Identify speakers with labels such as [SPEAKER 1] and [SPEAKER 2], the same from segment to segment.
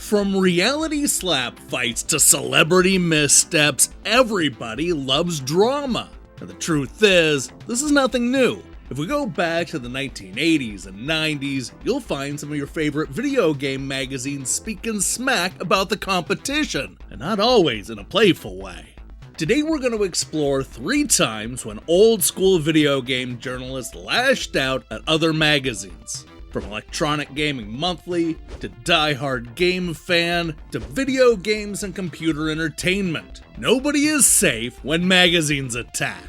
[SPEAKER 1] From reality slap fights to celebrity missteps, everybody loves drama. And the truth is, this is nothing new. If we go back to the 1980s and 90s, you'll find some of your favorite video game magazines speaking smack about the competition, and not always in a playful way. Today we're going to explore 3 times when old school video game journalists lashed out at other magazines. From Electronic Gaming Monthly, to Diehard GameFan, to Video Games and Computer Entertainment. Nobody is safe when magazines attack.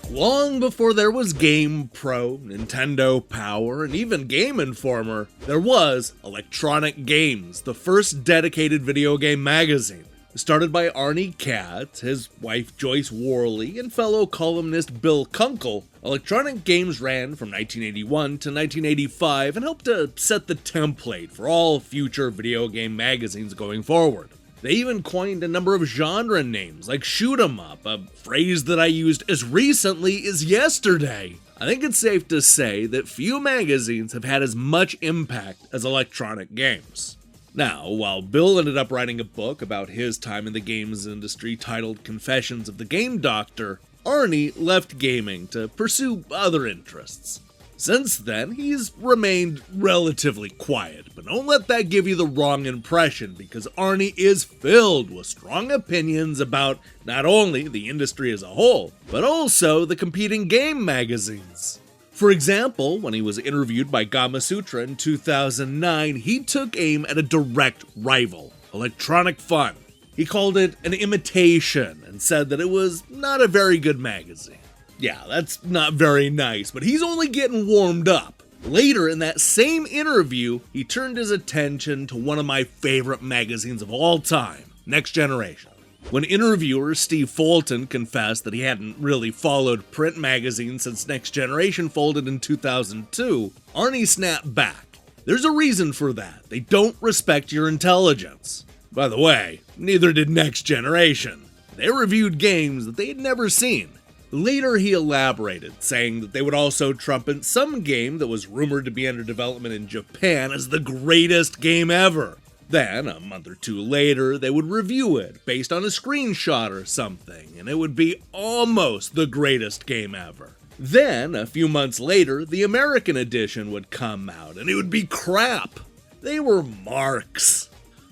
[SPEAKER 1] Long before there was GamePro, Nintendo Power, and even Game Informer, there was Electronic Games, the first dedicated video game magazine. Started by Arnie, Katz, his wife Joyce Worley, and fellow columnist Bill Kunkel, Electronic Games ran from 1981 to 1985 and helped to set the template for all future video game magazines going forward. They even coined a number of genre names like shoot 'em up, a phrase that I used as recently as yesterday. I think it's safe to say that few magazines have had as much impact as Electronic Games. Now, while Bill ended up writing a book about his time in the games industry titled Confessions of the Game Doctor, Arnie left gaming to pursue other interests. Since then, he's remained relatively quiet, but don't let that give you the wrong impression, because Arnie is filled with strong opinions about not only the industry as a whole, but also the competing game magazines. For example, when he was interviewed by Gamasutra in 2009, he took aim at a direct rival, Electronic Fun. He called it an imitation and said that it was not a very good magazine. Yeah, that's not very nice, but he's only getting warmed up. Later in that same interview, he turned his attention to one of my favorite magazines of all time, Next Generation. When interviewer Steve Fulton confessed that he hadn't really followed print magazines since Next Generation folded in 2002, Arnie snapped back. There's a reason for that. They don't respect your intelligence. By the way, neither did Next Generation. They reviewed games that they had never seen. Later he elaborated, saying that they would also trumpet some game that was rumored to be under development in Japan as the greatest game ever. Then, a month or 2 later, they would review it based on a screenshot or something, and it would be almost the greatest game ever. Then, a few months later, the American edition would come out, and it would be crap. They were marks.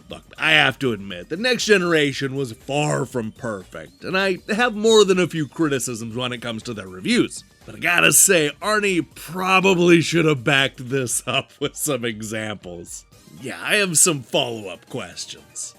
[SPEAKER 1] Look, I have to admit, the Next Generation was far from perfect, and I have more than a few criticisms when it comes to their reviews. But I gotta say, Arnie probably should have backed this up with some examples. Yeah, I have some follow-up questions.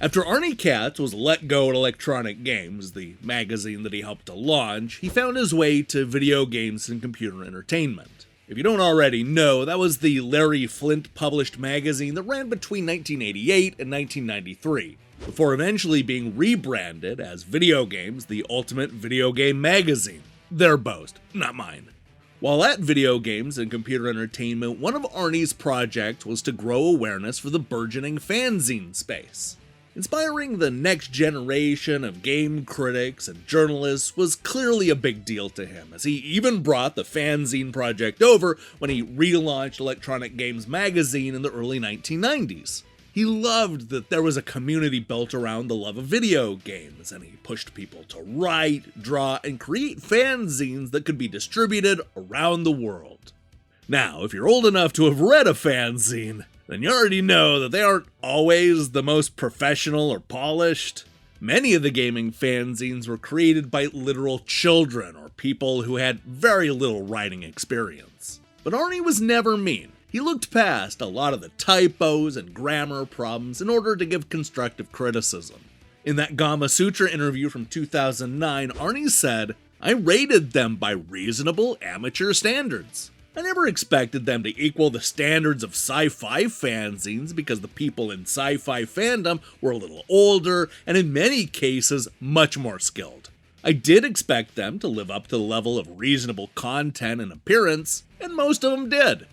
[SPEAKER 1] After Arnie Katz was let go at Electronic Games, the magazine that he helped to launch, he found his way to Video Games and Computer Entertainment. If you don't already know, that was the Larry Flynt published magazine that ran between 1988 and 1993, before eventually being rebranded as Video Games, the Ultimate Video Game Magazine. Their boast, not mine. While at Video Games and Computer Entertainment, one of Arnie's projects was to grow awareness for the burgeoning fanzine space. Inspiring the next generation of game critics and journalists was clearly a big deal to him, as he even brought the fanzine project over when he relaunched Electronic Games magazine in the early 1990s. He loved that there was a community built around the love of video games, and he pushed people to write, draw, and create fanzines that could be distributed around the world. Now, if you're old enough to have read a fanzine, then you already know that they aren't always the most professional or polished. Many of the gaming fanzines were created by literal children or people who had very little writing experience. But Arnie was never mean. He looked past a lot of the typos and grammar problems in order to give constructive criticism. In that Gamasutra interview from 2009, Arnie said, "I rated them by reasonable amateur standards. I never expected them to equal the standards of sci-fi fanzines because the people in sci-fi fandom were a little older and in many cases much more skilled. I did expect them to live up to the level of reasonable content and appearance, and most of them did.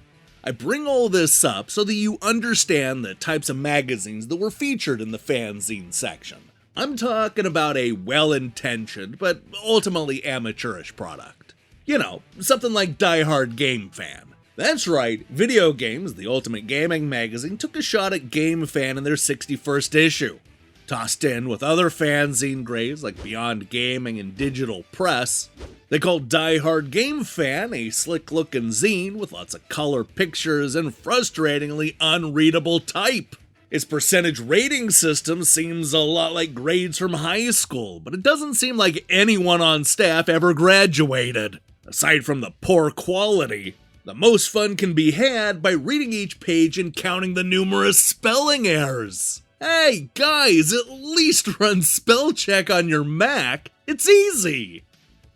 [SPEAKER 1] I bring all this up so that you understand the types of magazines that were featured in the fanzine section. I'm talking about a well-intentioned but ultimately amateurish product. You know, something like Diehard GameFan. That's right, Video Games, the ultimate gaming magazine, took a shot at GameFan in their 61st issue. Tossed in with other fanzine grades like Beyond Gaming and Digital Press, they called Diehard GameFan a slick-looking zine with lots of color pictures and frustratingly unreadable type. Its percentage rating system seems a lot like grades from high school, but it doesn't seem like anyone on staff ever graduated. Aside from the poor quality, the most fun can be had by reading each page and counting the numerous spelling errors. Hey guys, at least run spell check on your Mac. It's easy.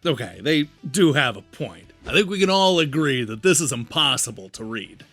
[SPEAKER 1] Okay, they do have a point. I think we can all agree that this is impossible to read.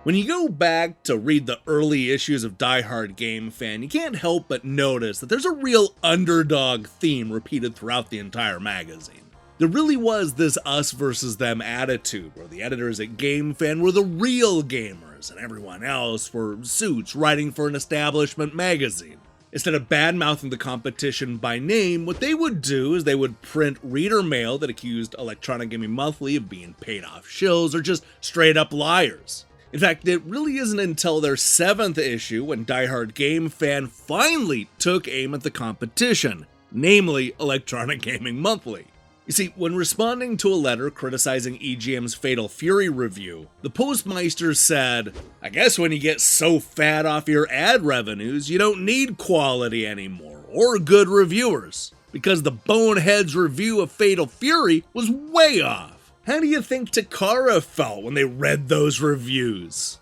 [SPEAKER 1] When you go back to read the early issues of Diehard GameFan, you can't help but notice that there's a real underdog theme repeated throughout the entire magazine. There really was this us versus them attitude, where the editors at GameFan were the real gamers, and everyone else were suits writing for an establishment magazine. Instead of bad-mouthing the competition by name, what they would do is they would print reader mail that accused Electronic Gaming Monthly of being paid-off shills or just straight-up liars. In fact, it really isn't until their 7th issue when Diehard GameFan finally took aim at the competition, namely Electronic Gaming Monthly. You see, when responding to a letter criticizing EGM's Fatal Fury review, the Postmeister said, "I guess when you get so fat off your ad revenues, you don't need quality anymore, or good reviewers, because the Boneheads review of Fatal Fury was way off." How do you think Takara felt when they read those reviews?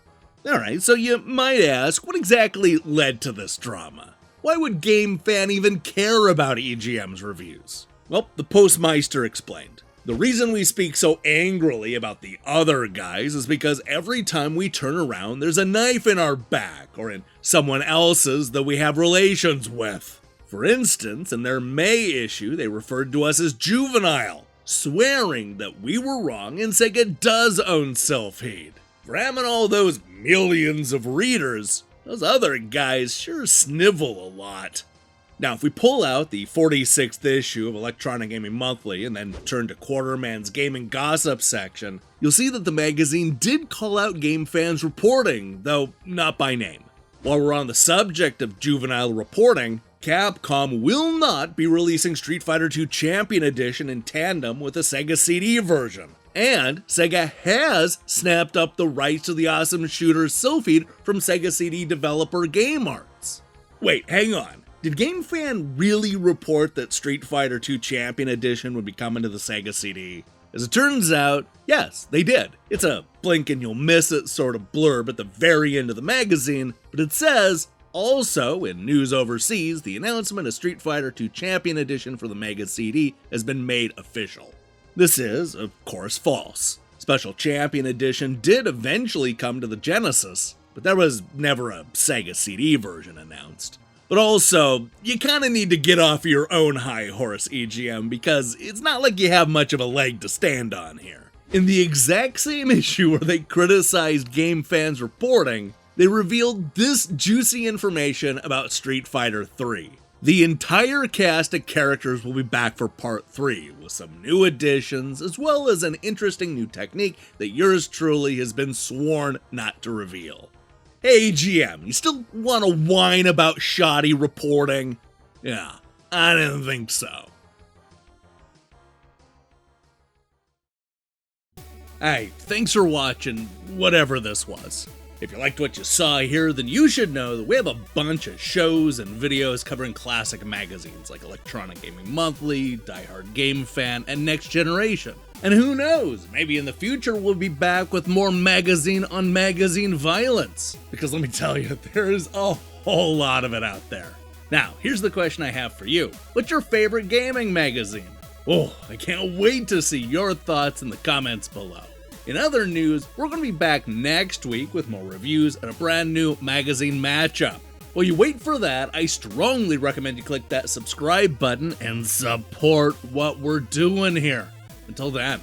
[SPEAKER 1] Alright, so you might ask, what exactly led to this drama? Why would GameFan even care about EGM's reviews? Well, the Postmeister explained. The reason we speak so angrily about the other guys is because every time we turn around, there's a knife in our back, or in someone else's that we have relations with. For instance, in their May issue, they referred to us as juvenile, swearing that we were wrong and Sega does own Sylpheed. For having all those millions of readers, those other guys sure snivel a lot. Now, if we pull out the 46th issue of Electronic Gaming Monthly and then turn to Quarterman's Gaming Gossip section, you'll see that the magazine did call out GameFan's reporting, though not by name. While we're on the subject of juvenile reporting, Capcom will not be releasing Street Fighter II Champion Edition in tandem with the Sega CD version. And Sega has snapped up the rights to the awesome shooter Sylpheed from Sega CD developer Game Arts. Wait, hang on. Did GameFan really report that Street Fighter II Champion Edition would be coming to the Sega CD? As it turns out, yes, they did. It's a blink and you'll miss it sort of blurb at the very end of the magazine, but it says, also, in news overseas, the announcement of Street Fighter II Champion Edition for the Mega CD has been made official. This is, of course, false. Special Champion Edition did eventually come to the Genesis, but there was never a Sega CD version announced. But also, you kinda need to get off your own high horse, EGM, because it's not like you have much of a leg to stand on here. In the exact same issue where they criticized GameFan's reporting, they revealed this juicy information about Street Fighter III. The entire cast of characters will be back for Part 3, with some new additions, as well as an interesting new technique that yours truly has been sworn not to reveal. Hey GM, you still want to whine about shoddy reporting? Yeah, I didn't think so. Hey, thanks for watching, whatever this was. If you liked what you saw here, then you should know that we have a bunch of shows and videos covering classic magazines like Electronic Gaming Monthly, Diehard GameFan, and Next Generation. And who knows, maybe in the future we'll be back with more magazine-on-magazine violence. Because let me tell you, there's a whole lot of it out there. Now, here's the question I have for you. What's your favorite gaming magazine? Oh, I can't wait to see your thoughts in the comments below. In other news, we're going to be back next week with more reviews and a brand new magazine matchup. While you wait for that, I strongly recommend you click that subscribe button and support what we're doing here. Until then.